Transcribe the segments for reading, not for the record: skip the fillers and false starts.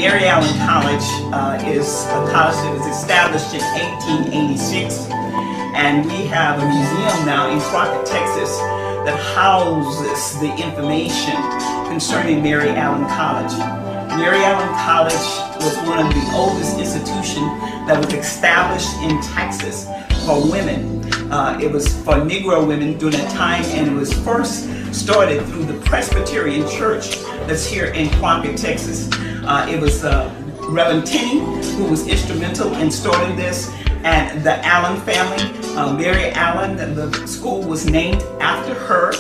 Mary Allen College is a college that was established in 1886, and we have a museum now in Crockett, Texas, that houses the information concerning Mary Allen College. Mary Allen College was one of the oldest institutions that was established in Texas for women. It was for Negro women during that time, and it was first started through the Presbyterian Church that's here in Crockett, Texas. It was Reverend Tenney who was instrumental in starting this, and the Allen family. Mary Allen, the school was named after her.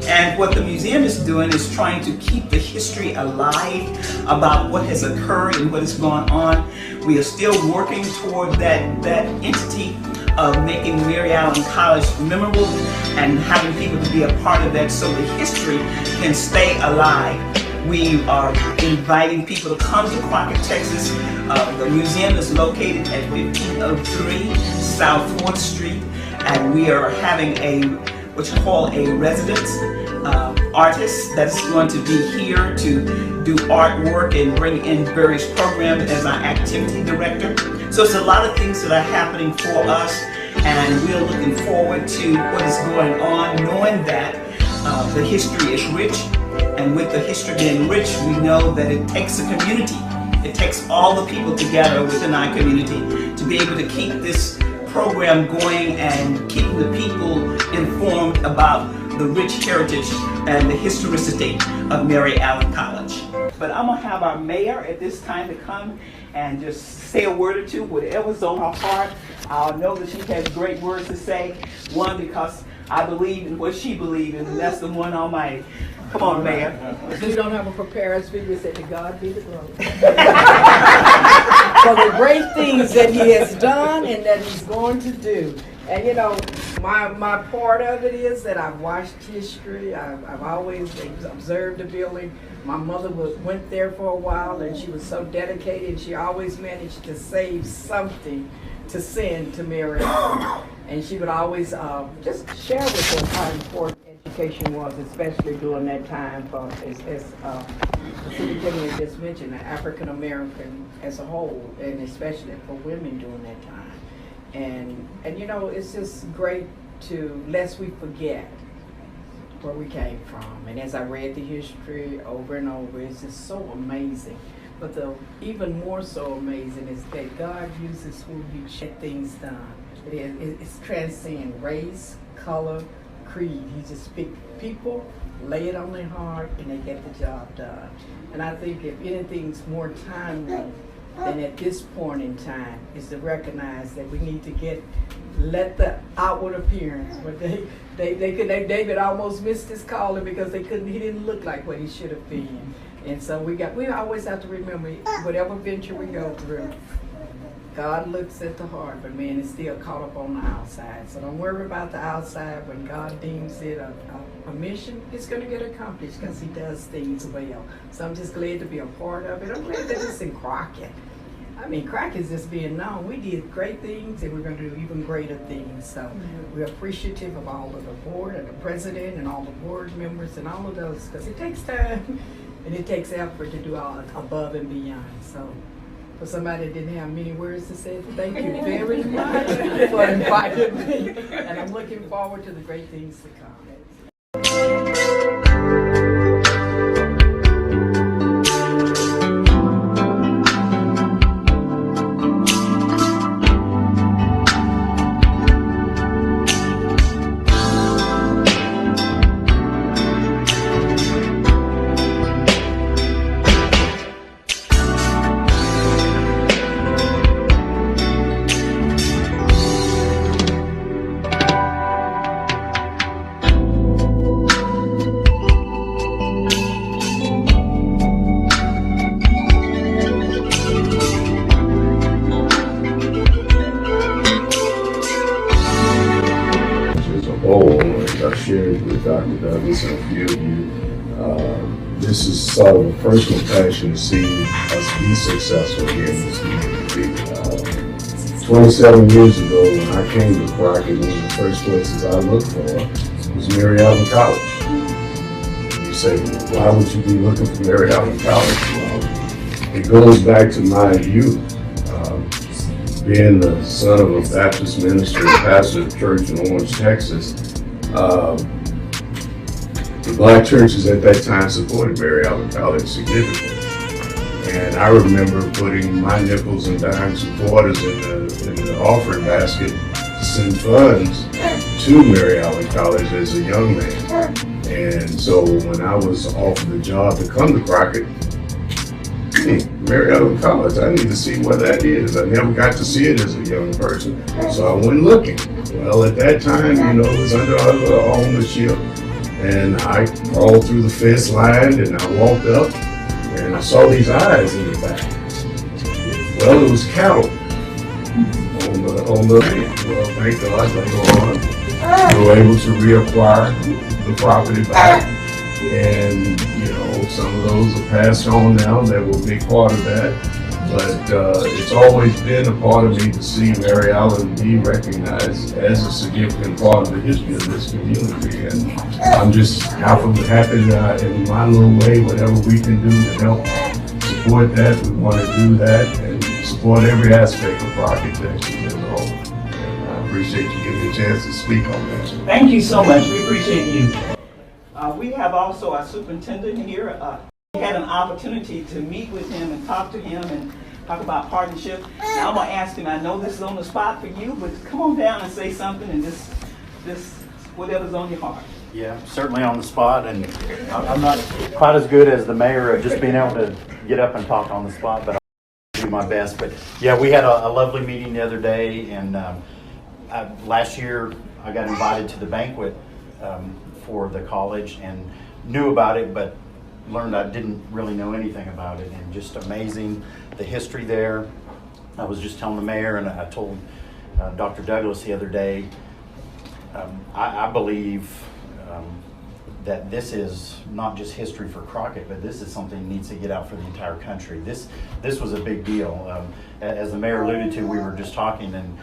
And what the museum is doing is trying to keep the history alive about what has occurred and what has gone on. We are still working toward that entity of making Mary Allen College memorable and having people to be a part of that so the history can stay alive. We are inviting people to come to Crockett, Texas. The museum is located at 1503 South 4th Street, and we are having what you call a residence artist that's going to be here to do artwork and bring in various programs as our activity director. So it's a lot of things that are happening for us, and we're looking forward to what is going on, knowing that the history is rich. And with the history being rich, we know that it takes a community. It takes all the people together within our community to be able to keep this program going and keep the people informed about the rich heritage and the historicity of Mary Allen College. But I'm gonna have our mayor at this time to come and just say a word or two, whatever's on her heart. I know that she has great words to say. One, because I believe in what she believes in, and that's the one Almighty. Come on, Mayor. If you don't have a prepared speech, we say to God be the glory. For the great things that he has done and that he's going to do. And you know, my part of it is that I've watched history. I've always observed the building. My mother went there for a while, and she was so dedicated. She always managed to save something to send to Mary. And she would always just share with us how important education was, especially during that time, as the superintendent just mentioned, the African American as a whole, and especially for women during that time. And you know, it's just great to, lest we forget where we came from. And as I read the history over and over, it's just so amazing. But the even more so amazing is that God uses who you get things done. It's transcend race, color, creed. He just pick people, lay it on their heart, and they get the job done. And I think if anything's more timely than at this point in time is to recognize that we need to let the outward appearance, but David almost missed his calling because he didn't look like what he should have been. And so we always have to remember, whatever venture we go through, God looks at the heart, but man is still caught up on the outside. So don't worry about the outside. When God deems it a mission, it's going to get accomplished because he does things well. So I'm just glad to be a part of it. I'm glad that it's in Crockett. I mean, Crockett is just being known. We did great things, and we're going to do even greater things. So we're appreciative of all of the board and the president and all the board members and all of those, because it takes time and it takes effort to do all above and beyond. So for somebody that didn't have many words to say, thank you very much for inviting me. And I'm looking forward to the great things to come. Shared with Dr. Douglas and a few of you. This is sort of a personal passion to see us be successful here in this community. 27 years ago, when I came to Crockett, one of the first places I looked for was Mary Allen College. You say, why would you be looking for Mary Allen College? Well, it goes back to my youth. Being the son of a Baptist minister, pastor of church in Orange, Texas, the black churches at that time supported Mary Allen College significantly. And I remember putting my nickels and dimes and quarters in the offering basket to send funds to Mary Allen College as a young man. And so when I was offered the job to come to Crockett, Mary Allen College, I need to see where that is. I never got to see it as a young person, so I went looking. Well, at that time, it was under other ownership, and I crawled through the fence line, and I walked up, and I saw these eyes in the back. Well, it was cattle on the land. Well, thank God later on, we were able to reacquire the property back, and some of those are passed on now that will be part of that. But it's always been a part of me to see Mary Allen be recognized as a significant part of the history of this community. And I'm just happy that in my little way, whatever we can do to help support that, we want to do that and support every aspect of architecture as a whole. And I appreciate you giving me a chance to speak on that. Thank you so much. We appreciate you. We have also our superintendent here. We had an opportunity to meet with him and talk to him and talk about partnership. Now I'm going to ask him, I know this is on the spot for you, but come on down and say something and just whatever's on your heart. Yeah, certainly on the spot, and I'm not quite as good as the mayor of just being able to get up and talk on the spot, but I'll do my best. But yeah, we had a lovely meeting the other day, and last year I got invited to the banquet for the college and knew about it, but learned I didn't really know anything about it, and just amazing the history there. I was just telling the mayor, and I told Dr. Douglas the other day, I believe that this is not just history for Crockett, but this is something that needs to get out for the entire country. This was a big deal. As the mayor alluded to, we were just talking, and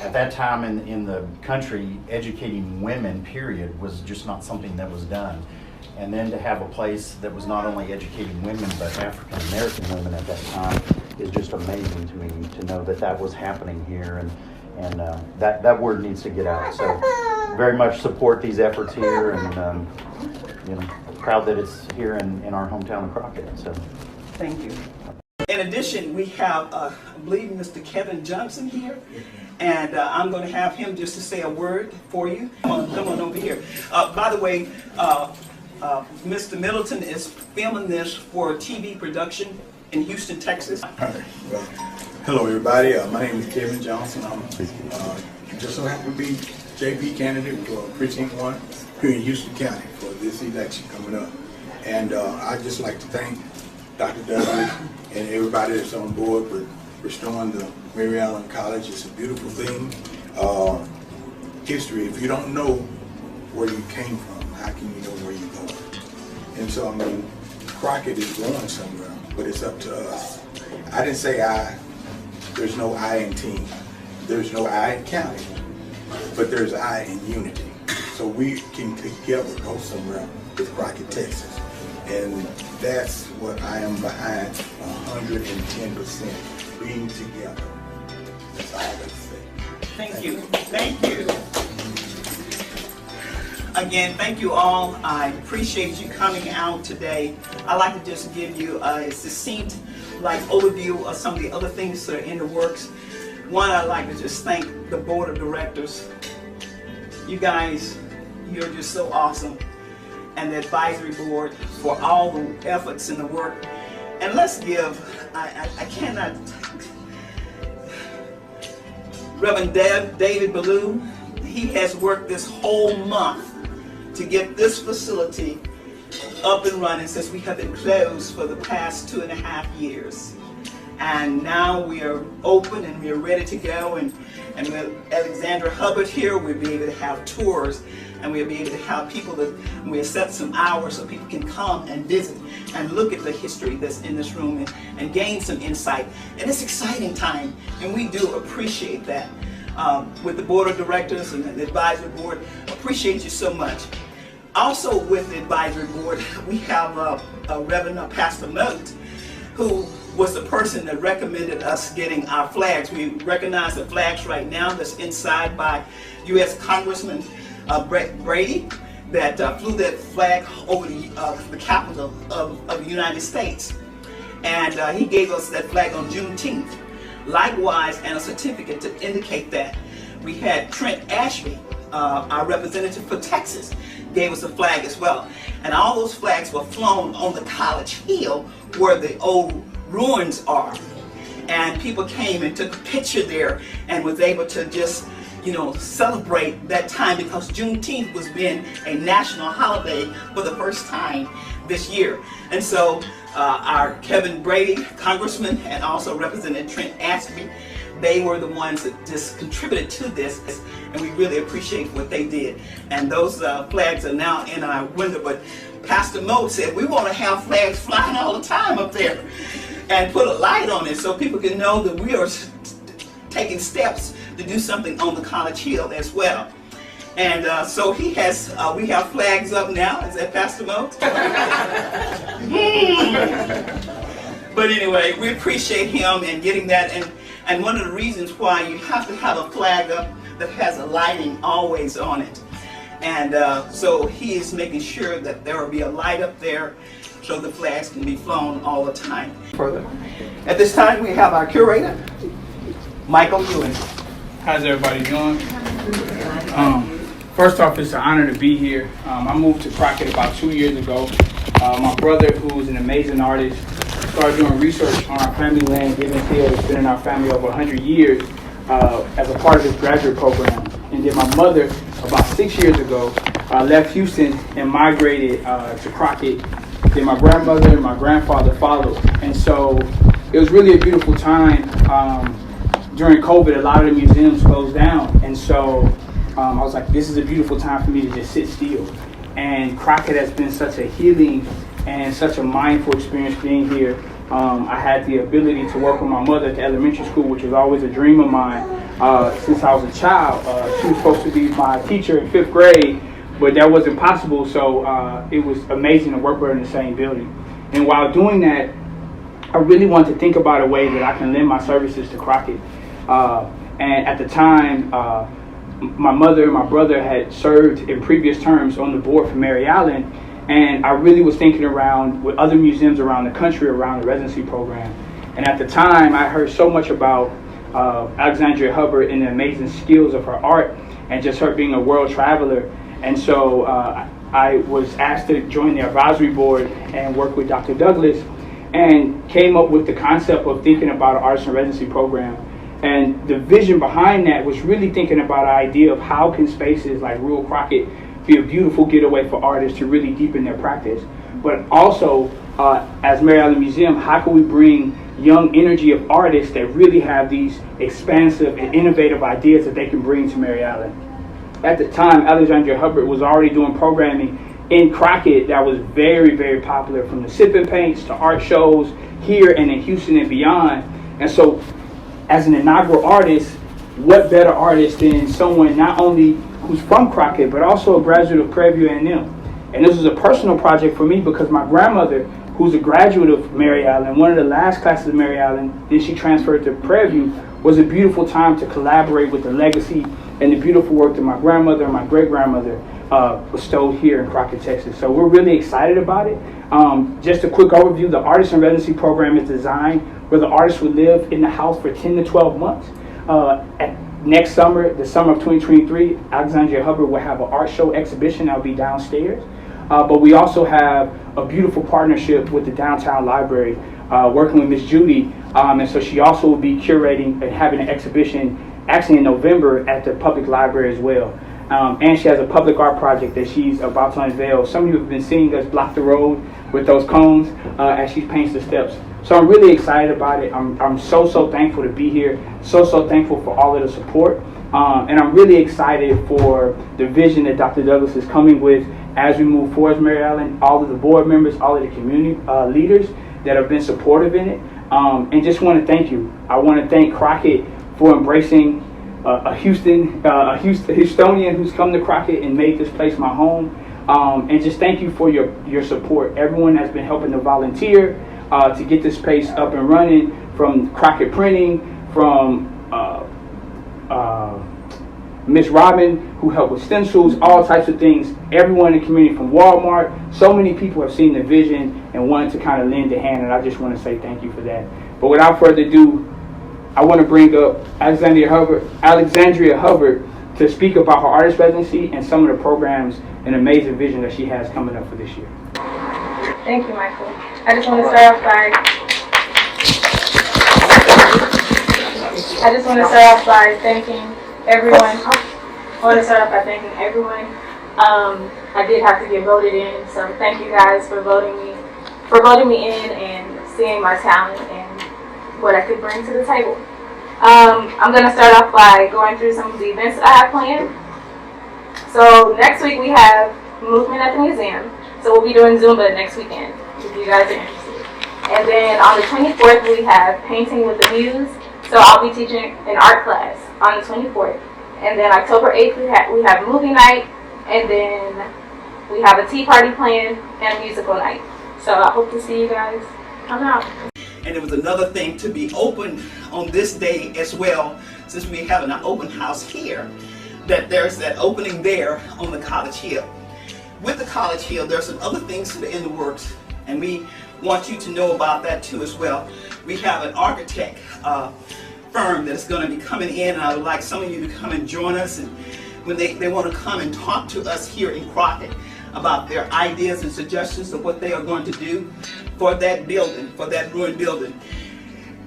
at that time in the country, educating women, period, was just not something that was done. And then to have a place that was not only educating women, but African American women at that time is just amazing to me to know that that was happening here, and that word needs to get out. So very much support these efforts here, and proud that it's here in our hometown of Crockett. So thank you. In addition, we have, I believe, Mr. Kevin Johnson here, and I'm going to have him just to say a word for you. Come on over here. By the way, Mr. Middleton is filming this for a TV production in Houston, Texas. All right. Well, hello, everybody. My name is Kevin Johnson. I'm just so happy to be JP candidate for Precinct 1 here in Houston County for this election coming up. And I'd just like to thank Dr. Douglas and everybody that's on board with restoring the Mary Allen College. It's a beautiful thing. History, if you don't know where you came from, how can you know where you're going? And so, I mean, Crockett is going somewhere, but it's up to us. I didn't say I. There's no I in team. There's no I in county, but there's I in unity. So we can together go somewhere with Crockett, Texas. And that's what I am behind 110%, being together. That's all I got to say. Thank you. Thank you. Again, thank you all. I appreciate you coming out today. I'd like to just give you a succinct overview of some of the other things that are in the works. One, I'd like to just thank the board of directors. You guys, you're just so awesome. And the advisory board for all the efforts and the work. And let's give, I cannot, Reverend David Ballou, he has worked this whole month to get this facility up and running since we have been closed for the past 2.5 years. And now we are open and we are ready to go, and with Alexandra Hubbard here, we'll be able to have tours, and we'll be able to have people we'll set some hours so people can come and visit and look at the history that's in this room and gain some insight. And it's exciting time, and we do appreciate that. With the board of directors and the advisory board, appreciate you so much. Also with the advisory board, we have Reverend Pastor Moat, who was the person that recommended us getting our flags. We recognize the flags right now that's inside by U.S. Congressman Brett Brady that flew that flag over the Capitol of the United States. And he gave us that flag on Juneteenth. Likewise, and a certificate to indicate that. We had Trent Ashby, our representative for Texas, gave us a flag as well. And all those flags were flown on the College Hill where the old ruins are. And people came and took a picture there and was able to just, you know, celebrate that time, because Juneteenth was being a national holiday for the first time this year. And so our Kevin Brady, Congressman, and also Representative Trent Ashby, they were the ones that just contributed to this, and we really appreciate what they did. And those flags are now in our window, but Pastor Mo said we want to have flags flying all the time up there and put a light on it so people can know that we are taking steps to do something on the College Hill as well. And so he has, we have flags up now. Is that Pastor Mo? But anyway, we appreciate him and getting that. And one of the reasons why you have to have a flag up that has a lighting always on it. And so he is making sure that there will be a light up there so the flags can be flown all the time. Further. At this time, we have our curator, Michael Ewing. How's everybody doing? First off, it's an honor to be here. I moved to Crockett about 2 years ago. My brother, who's an amazing artist, started doing research on our family land, Gibbons Hill. It's been in our family over 100 years as a part of his graduate program. And then my mother, about 6 years ago, left Houston and migrated to Crockett. Then my grandmother and my grandfather followed. And so it was really a beautiful time. During COVID, a lot of the museums closed down. And so I was like, this is a beautiful time for me to just sit still. And Crockett has been such a healing and such a mindful experience being here. I had the ability to work with my mother at the elementary school, which was always a dream of mine since I was a child. She was supposed to be my teacher in 5th grade, but that wasn't possible, so it was amazing to work with her in the same building. And while doing that, I really wanted to think about a way that I can lend my services to Crockett. And at the time, my mother and my brother had served in previous terms on the board for Mary Allen, and I really was thinking around with other museums around the country around the residency program. And at the time, I heard so much about Alexandria Hubbard and the amazing skills of her art and just her being a world traveler. And so I was asked to join the advisory board and work with Dr. Douglas, and came up with the concept of thinking about an artist in residency program. And the vision behind that was really thinking about an idea of how can spaces like Rural Crockett be a beautiful getaway for artists to really deepen their practice. But also, as Mary Allen Museum, how can we bring young energy of artists that really have these expansive and innovative ideas that they can bring to Mary Allen? At the time, Alexandria Hubbard was already doing programming in Crockett that was very, very popular, from the sip and paints to art shows here and in Houston and beyond. And so, as an inaugural artist, what better artist than someone not only who's from Crockett, but also a graduate of Prairie View A&M. And this was a personal project for me because my grandmother, who's a graduate of Mary Allen, one of the last classes of Mary Allen, then she transferred to Prairie View, was a beautiful time to collaborate with the legacy and the beautiful work that my grandmother and my great-grandmother bestowed here in Crockett, Texas. So we're really excited about it. Just a quick overview, the Artist in Residency program is designed where the artist would live in the house for 10 to 12 months. Next summer, the summer of 2023, Alexandria Hubbard will have an art show exhibition that will be downstairs. But we also have a beautiful partnership with the Downtown Library, working with Miss Judy. And so she also will be curating and having an exhibition actually in November at the public library as well. And she has a public art project that she's about to unveil. Some of you have been seeing us block the road with those cones as she paints the steps. So I'm really excited about it. I'm so thankful to be here. So thankful for all of the support. And I'm really excited for the vision that Dr. Douglas is coming with as we move forward as Mary Allen, all of the board members, all of the community leaders that have been supportive in it. And just want to thank you. I want to thank Crockett for embracing a Houstonian who's come to Crockett and made this place my home. And just thank you for your support. Everyone has been helping to volunteer. to get this space up and running, from Crockett Printing, from Miss Robin, who helped with stencils, all types of things. Everyone in the community, from Walmart, so many people have seen the vision and wanted to kind of lend a hand, and I just want to say thank you for that. But without further ado, I want to bring up Alexandria Hubbard to speak about her artist residency and some of the programs and amazing vision that she has coming up for this year. Thank you, Michael. I just want to start off by thanking everyone. I did have to get voted in, so thank you guys for voting me in and seeing my talent and what I could bring to the table. I'm going to start off by going through some of the events that I have planned. So next week we have Movement at the Museum. So we'll be doing Zumba next weekend, if you guys are interested. And then on the 24th we have Painting with the Muse. So I'll be teaching an art class on the 24th. And then October 8th we have movie night. And then we have a tea party planned and a musical night. So I hope to see you guys come out. And there was another thing to be open on this day as well, since we're having an open house here, that there's that opening there on the College Hill. With the College Hill, there's some other things that are in the works, and we want you to know about that too as well. We have an architect firm that's going to be coming in, and I would like some of you to come and join us, and when they want to come and talk to us here in Crockett about their ideas and suggestions of what they are going to do for that building, for that ruined building.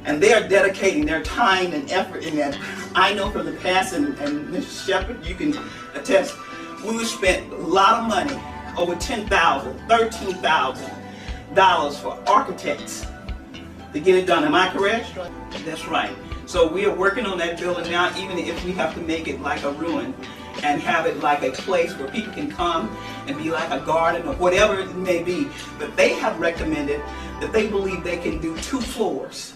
And they are dedicating their time and effort in that. I know from the past, and Mr. Shepard, you can attest, we spent a lot of money, over $10,000, $13,000 for architects to get it done. Am I correct? That's right. So we are working on that building now, even if we have to make it like a ruin and have it like a place where people can come and be like a garden or whatever it may be. But they have recommended that they believe they can do 2 floors.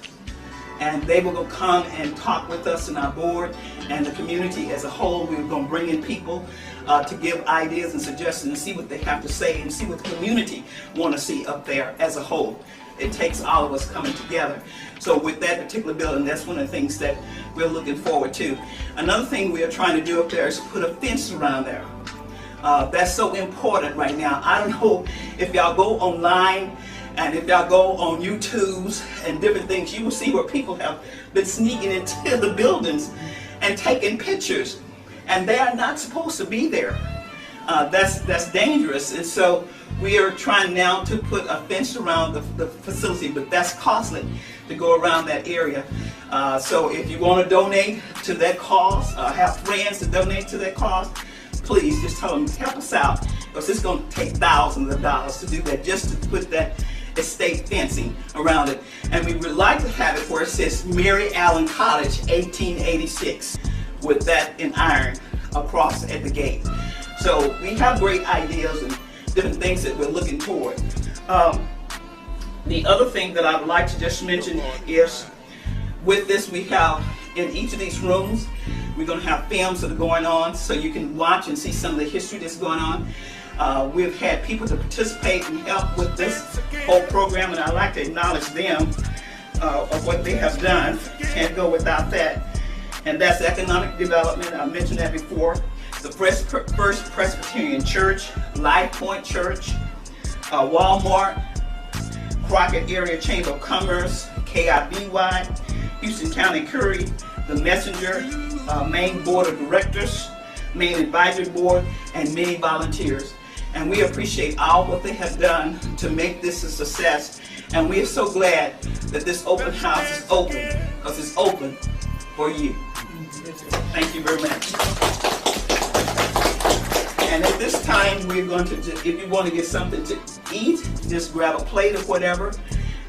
And they will go come and talk with us and our board and the community as a whole. We're going to bring in people to give ideas and suggestions and see what they have to say and see what the community want to see up there as a whole. It takes all of us coming together. So with that particular building, that's one of the things that we're looking forward to. Another thing we are trying to do up there is put a fence around there. That's so important right now. I don't know if y'all go online and if y'all go on YouTubes and different things, you will see where people have been sneaking into the buildings and taking pictures. And they are not supposed to be there. That's dangerous. And so we are trying now to put a fence around the facility, but that's costly to go around that area. So if you want to donate to that cause, have friends to donate to that cause, please just tell them, help us out, because it's going to take thousands of dollars to do that, just to put that estate fencing around it. And we would like to have it where it says Mary Allen College 1886 with that in iron across at the gate. So we have great ideas and different things that we're looking toward. The other thing that I would like to just mention is with this we have in each of these rooms we're going to have films that are going on so you can watch and see some of the history that's going on. We've had people to participate and help with this whole program, and I'd like to acknowledge them of what they have done. Can't go without that. And that's economic development. I mentioned that before. The First Presbyterian Church, Life Point Church, Walmart, Crockett Area Chamber of Commerce, KIBY, Houston County Curry, the Messenger, Maine Board of Directors, Maine Advisory Board, and many volunteers. And we appreciate all what they have done to make this a success. And we are so glad that this open house is open, because it's open for you. Thank you very much. And at this time, we're going to, if you want to get something to eat, just grab a plate or whatever.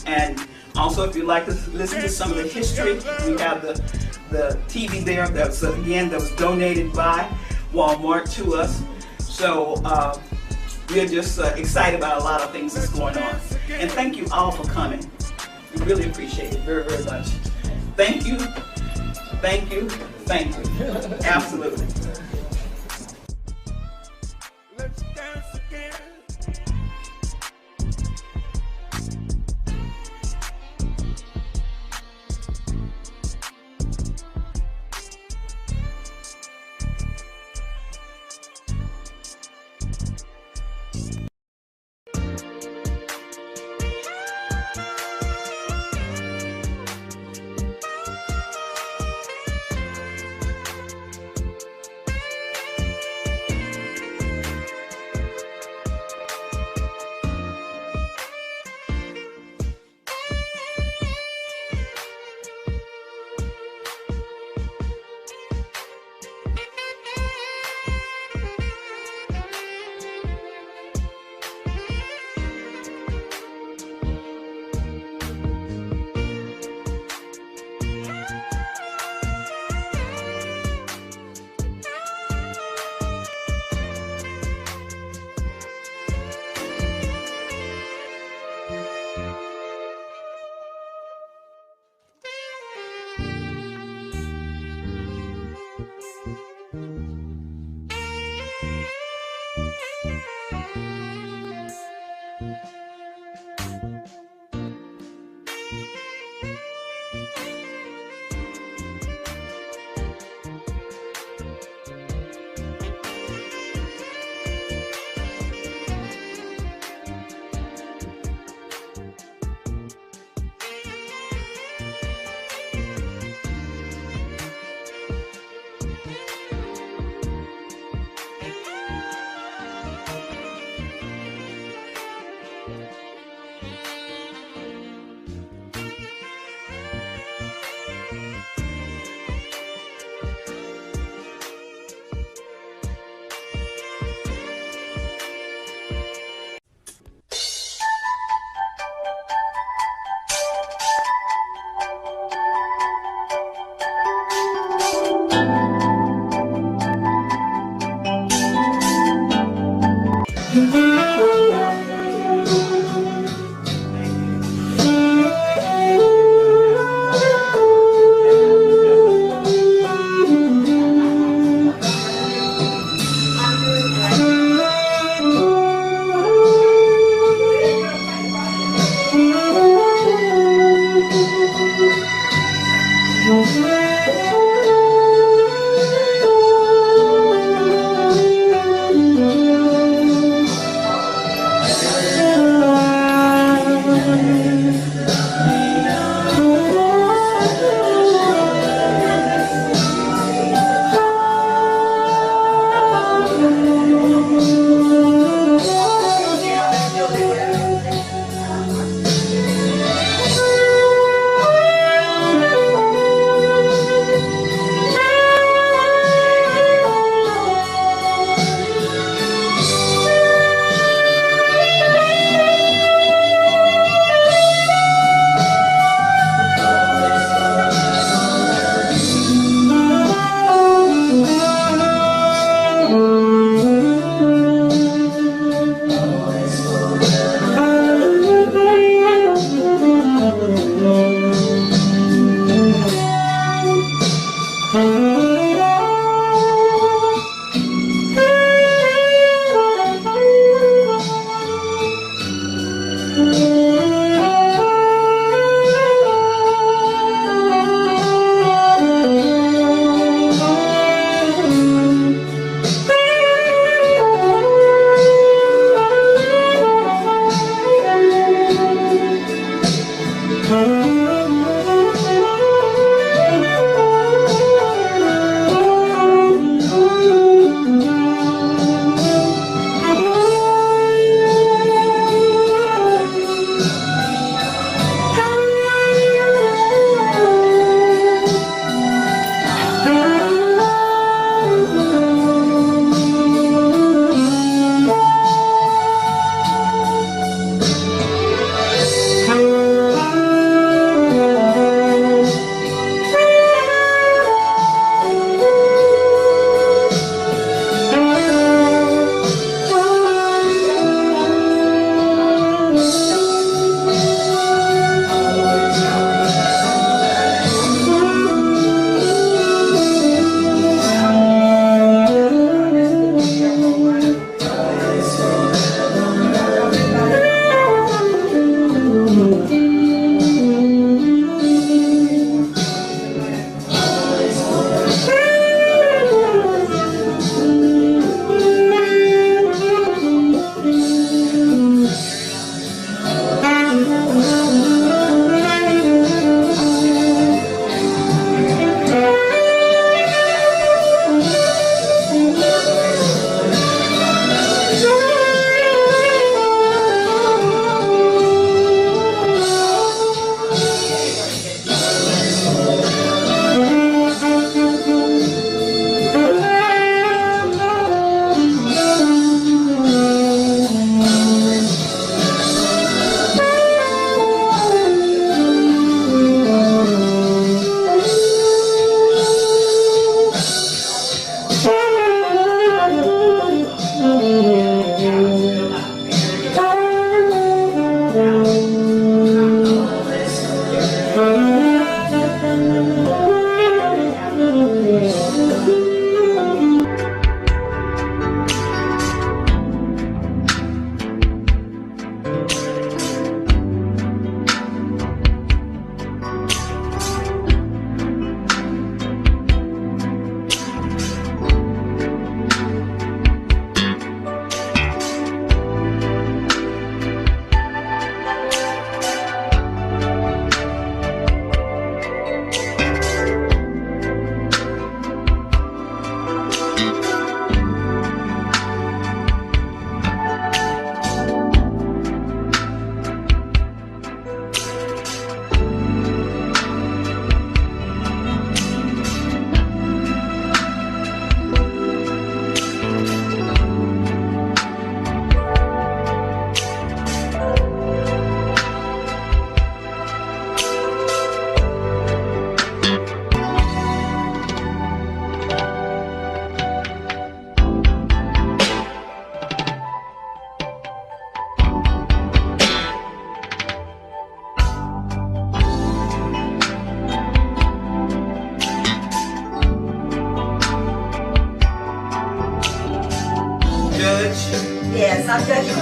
And also, if you'd like to listen to some of the history, we have the TV there that was, again, that was donated by Walmart to us. So we're just excited about a lot of things that's going on. And thank you all for coming. We really appreciate it very, very much. Thank you, thank you, thank you. Absolutely. Let's dance again.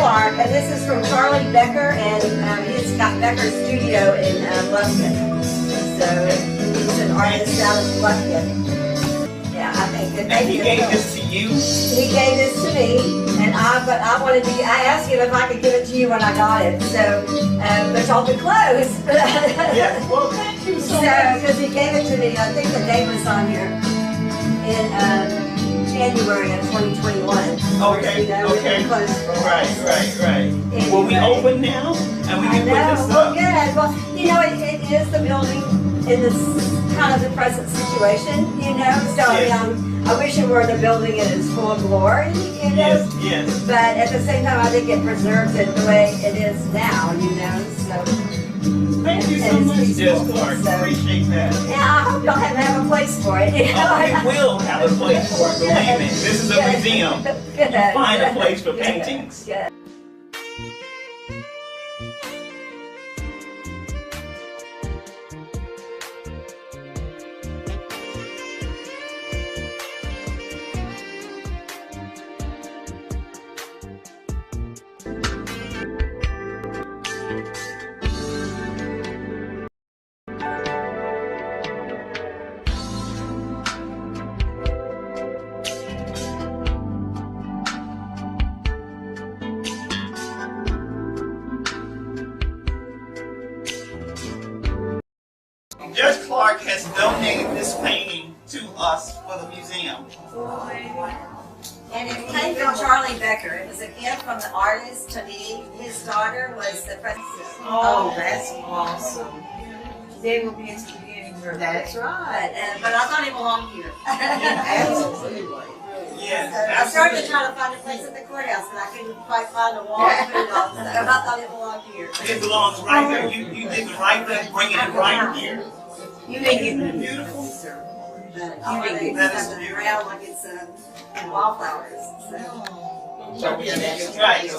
Clark, and this is from Charlie Becker, and he's got Becker Studio in Lufkin. So he's an artist out of Lufkin. Yeah, I think that And he gave this to you? He gave this to me, and but I wanted to. I asked him if I could give it to you when I got it. So, but y'all been closed. Yes, well, thank you so much. Because he gave it to me. I think the date was on here in January of 2021. Okay, You know, we've okay. been closed for a while. Right. Well, we open now, and we I can put this know. Well, up. good. Well, you know, it is the building in this kind of the present situation, you know. So Yes. I wish it were the building in its full glory, you know. Yes. But at the same time, I think it preserves it the way it is now, you know. So Thank you so And it's much, peaceful, Jess Clark. so- Appreciate that. yeah, I hope y'all have a place for it. You know? Oh, we will have a place for it, believe me. This is a Good. museum. Good. Find a place for paintings. Good. Judge Clark has donated this painting to us for the museum. And it came from Charlie Becker. It was a gift from the artist to me. His daughter was the president. Oh, that's awesome. They will be in the beginning. That's right. But I thought it belonged here. Absolutely. Yes, I started absolutely. trying to find a place at the courthouse, but I couldn't quite find a wall to put it on, so I thought it belonged here. It belongs right there. You did the right thing, bringing it right here. You make it Beautiful. But I want to That is stuff it beautiful. around like it's wildflowers. So. Right. So,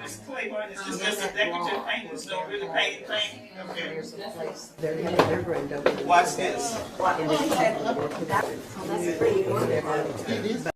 this Claiborne is just a decorative paint. It's no really painted thing. Okay. They're going to. Watch this. That's pretty good.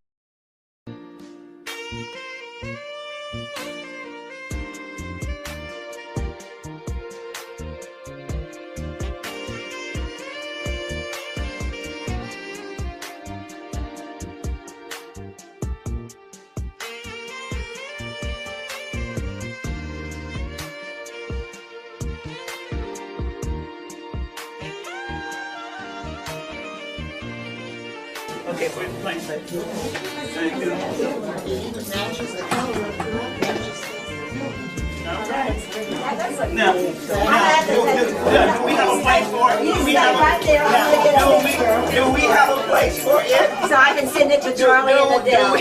Okay, we're playing that. Thank you. All right. Now, do we have a place for it? Do we have right there. I'm gonna get a picture. do we have a place for it? So I can send it to Charlie and Adele.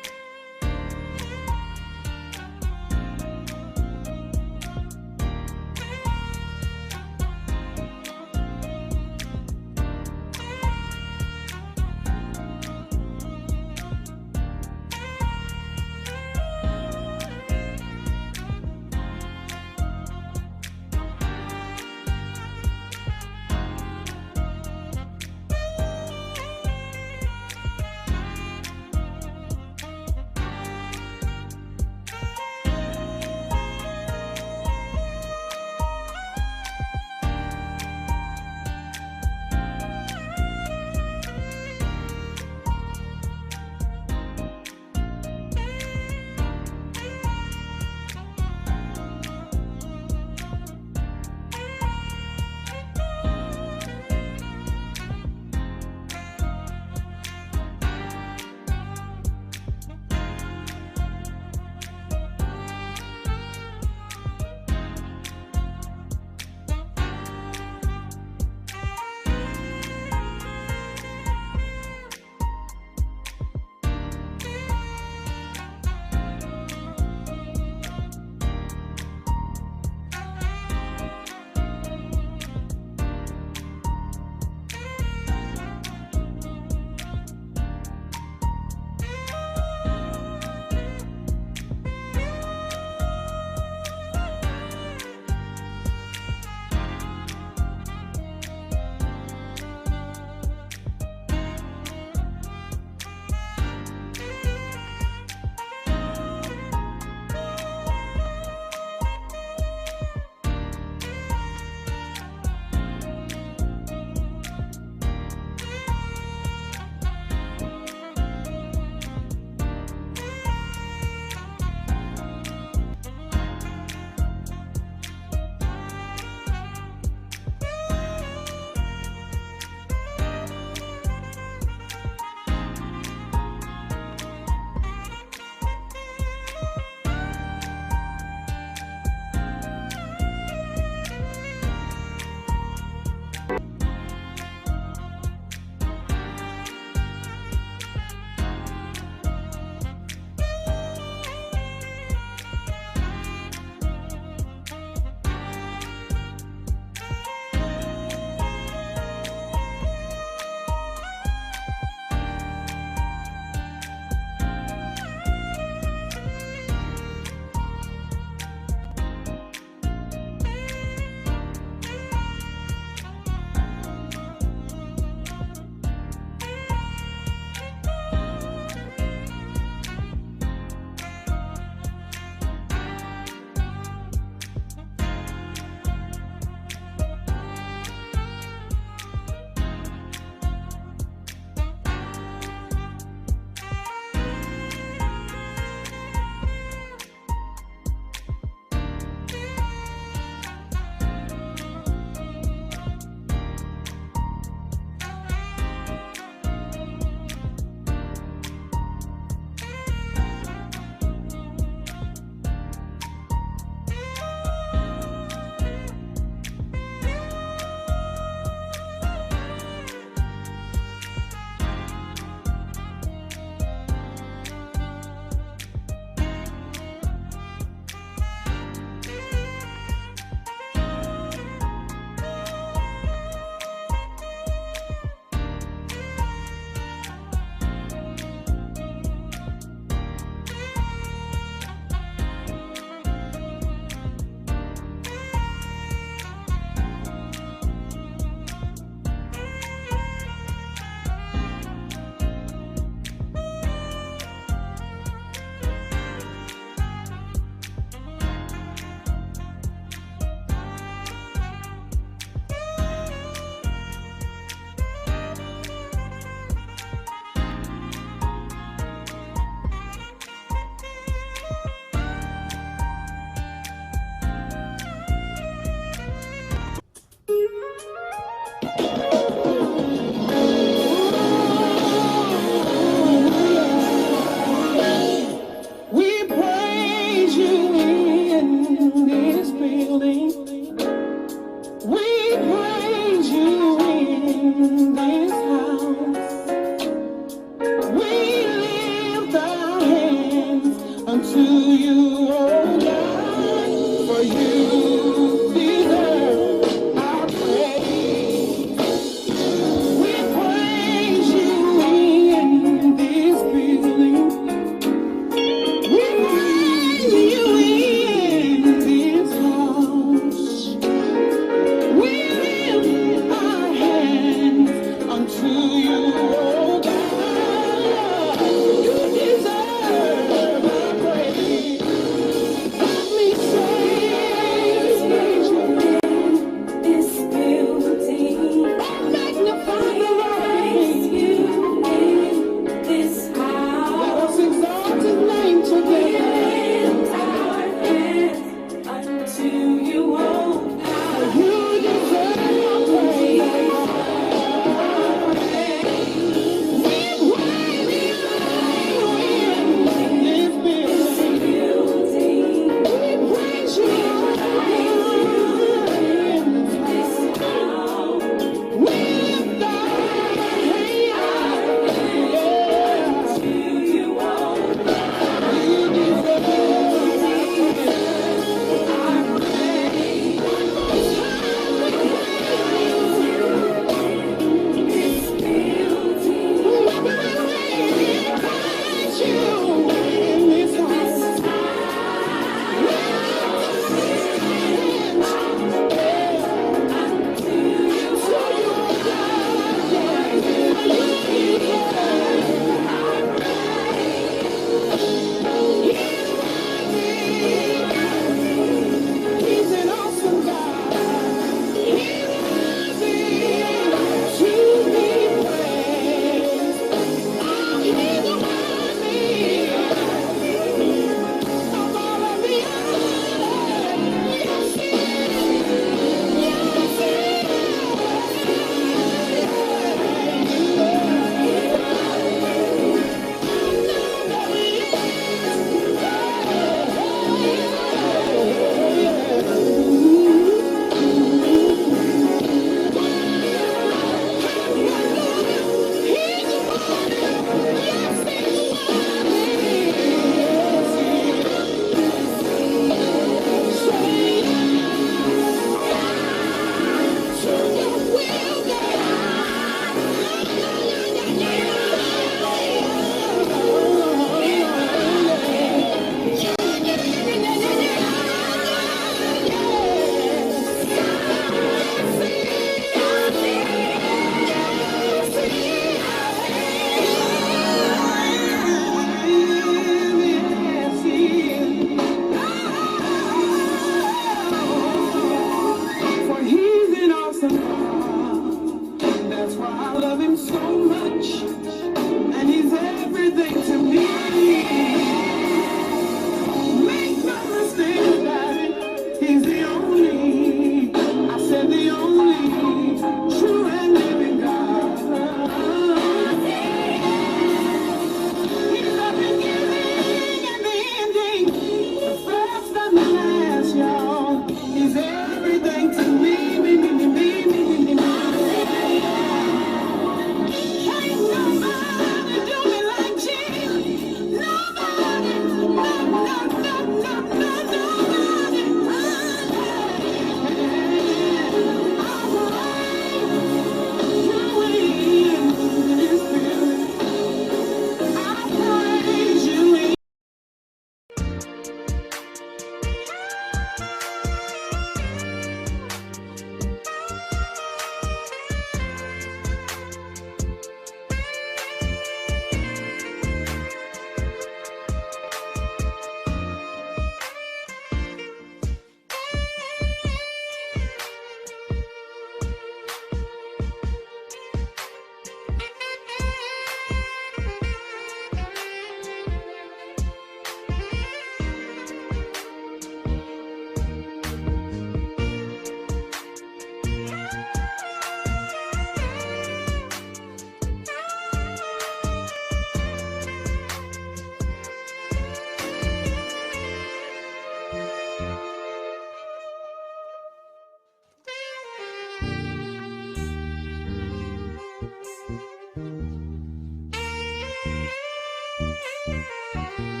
Bye.